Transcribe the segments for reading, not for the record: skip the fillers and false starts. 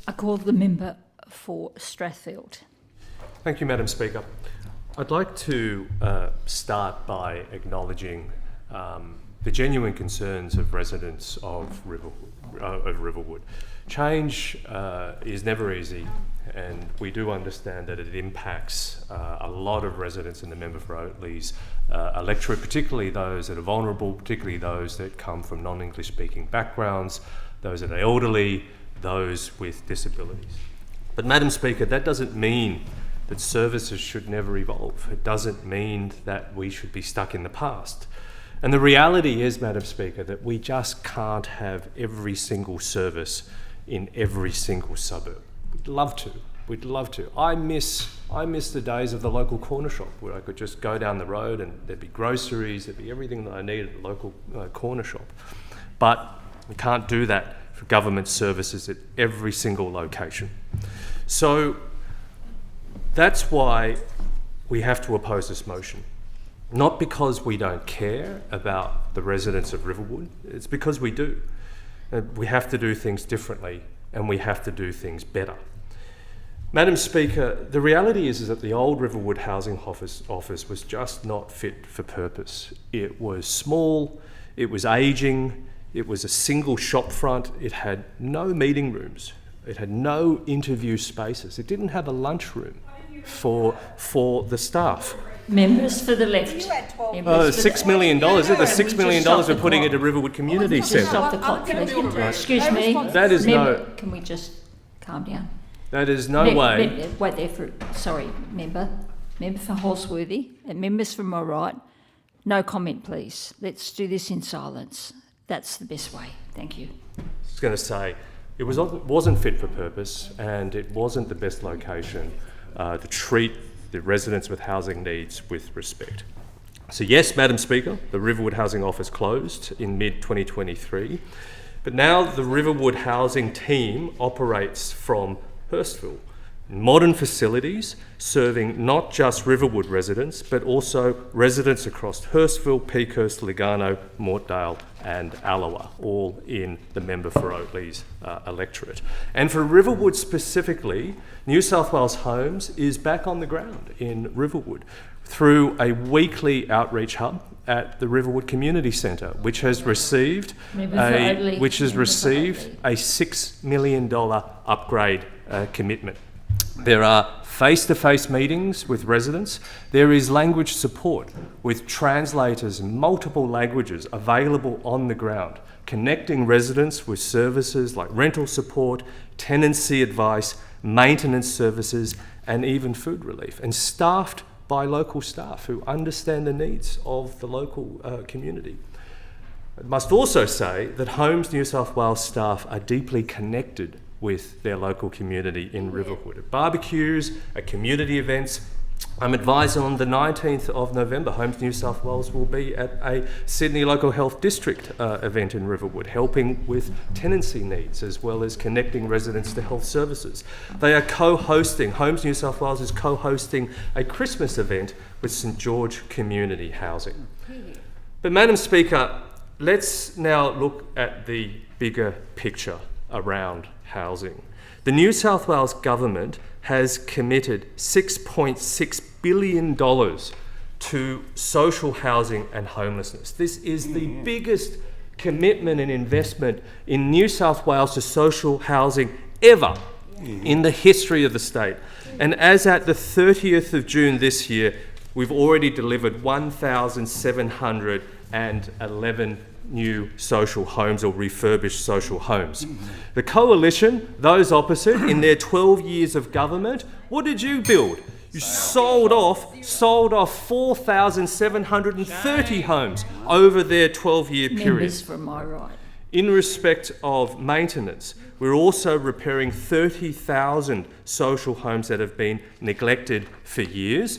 I call the member for Strathfield. Thank you, Madam Speaker. I'd like to start by acknowledging the genuine concerns of residents of Riverwood. Change is never easy, and we do understand that it impacts a lot of residents in the member for Oatley's electorate, particularly those that are vulnerable, particularly those that come from non-English speaking backgrounds, those that are elderly, those with disabilities. But Madam Speaker, that doesn't mean that services should never evolve. It doesn't mean that we should be stuck in the past. And the reality is, Madam Speaker, that we just can't have every single service in every single suburb. We'd love to. I miss the days of the local corner shop where I could just go down the road and there'd be groceries, there'd be everything that I need at the local corner shop. But we can't do that for government services at every single location. So that's why we have to oppose this motion. Not because we don't care about the residents of Riverwood, it's because we do. We have to do things differently and we have to do things better. Madam Speaker, the reality is that the old Riverwood Housing Office was just not fit for purpose. It was small, it was ageing, it was a single shopfront, it had no meeting rooms, it had no interview spaces, it didn't have a lunchroom for the staff. Members for the left. $6 million. Is it the $6 million we're putting into Riverwood Community Centre? Stop the clock, please. Excuse me. That is Can we just calm down? That is no way. Wait there sorry, member for Holsworthy and members from my right. No comment, please. Let's do this in silence. That's the best way. Thank you. I was going to say, it wasn't fit for purpose, and it wasn't the best location to treat the residents with housing needs with respect. So yes, Madam Speaker, the Riverwood Housing Office closed in mid-2023, but now the Riverwood Housing team operates from Hurstville, modern facilities serving not just Riverwood residents, but also residents across Hurstville, Peakhurst, Lugano, Mortdale and Alloa, all in the member for Oatley's electorate. And for Riverwood specifically, New South Wales Homes is back on the ground in Riverwood through a weekly outreach hub at the Riverwood Community Centre, which has received a $6 million upgrade commitment. There are face-to-face meetings with residents. There is language support with translators in multiple languages available on the ground, connecting residents with services like rental support, tenancy advice, maintenance services, and even food relief, and staffed by local staff who understand the needs of the local community. I must also say that Homes New South Wales staff are deeply connected with their local community in Riverwood. At barbecues, at community events. I'm advised on the 19th of November, Homes New South Wales will be at a Sydney Local Health District event in Riverwood, helping with tenancy needs as well as connecting residents to health services. They are co-hosting, Homes New South Wales is co-hosting a Christmas event with St George Community Housing. But Madam Speaker, let's now look at the bigger picture around housing. The New South Wales Government has committed $6.6 billion to social housing and homelessness. This is the biggest commitment and investment in New South Wales to social housing ever in the history of the state. And as at the 30th of June this year, we've already delivered 1,711 new social homes or refurbished social homes. The Coalition, those opposite, in their 12 years of government, what did you build? You sold off 4,730 homes over their 12-year period. Members from my right. In respect of maintenance, we're also repairing 30,000 social homes that have been neglected for years.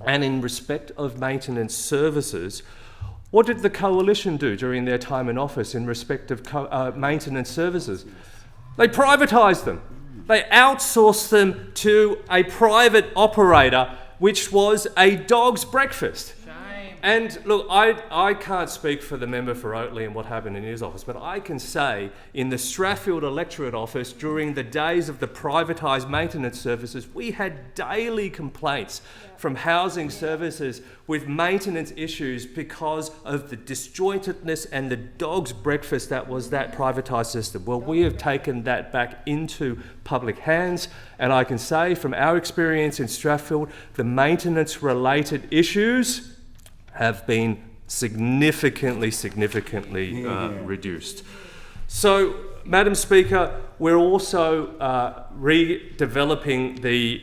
And in respect of maintenance services, what did the Coalition do during their time in office in respect of maintenance services? They privatised them. They outsourced them to a private operator, which was a dog's breakfast. And look, I can't speak for the member for Oatley and what happened in his office, but I can say in the Strathfield electorate office during the days of the privatised maintenance services, we had daily complaints from housing services with maintenance issues because of the disjointedness and the dog's breakfast that was that privatised system. Well, we have taken that back into public hands, and I can say from our experience in Strathfield, the maintenance-related issues have been significantly reduced. So, Madam Speaker, we're also redeveloping the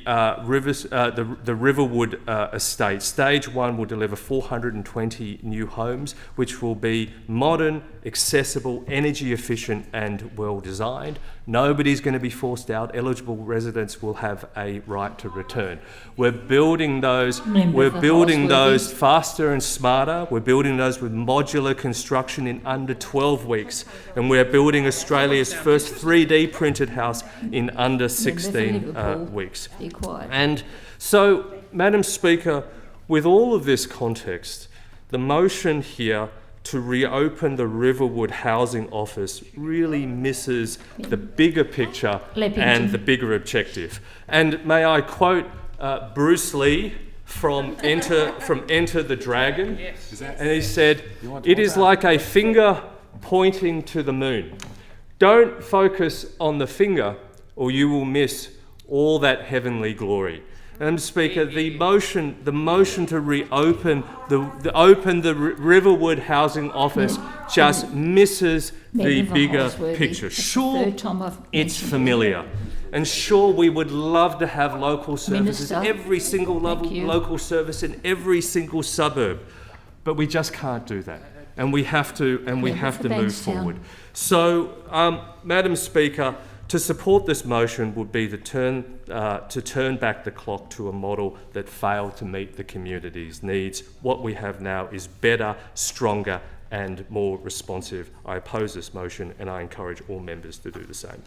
Riverwood estate. Stage 1 will deliver 420 new homes, which will be modern, accessible, energy efficient and well designed. Nobody's going to be forced out. Eligible residents will have a right to return. We're building those faster and smarter. We're building those with modular construction in under 12 weeks. And we're building Australia's first 3D printed house in under 16 weeks. Be quiet. And so, Madam Speaker, with all of this context, the motion here to reopen the Riverwood Housing Office really misses the bigger picture and the bigger objective. And may I quote Bruce Lee from Enter the Dragon? Yes. And he said, "It is like a finger pointing to the moon. Don't focus on the finger or you will miss all that heavenly glory." Madam Speaker, the motion to reopen the Riverwood Housing Office just misses the bigger picture. Sure, it's familiar. And sure, we would love to have local services, every single local service in every single suburb, but we just can't do that. And we have to move forward. So, Madam Speaker, to support this motion would be to turn back the clock to a model that failed to meet the community's needs. What we have now is better, stronger, and more responsive. I oppose this motion, and I encourage all members to do the same.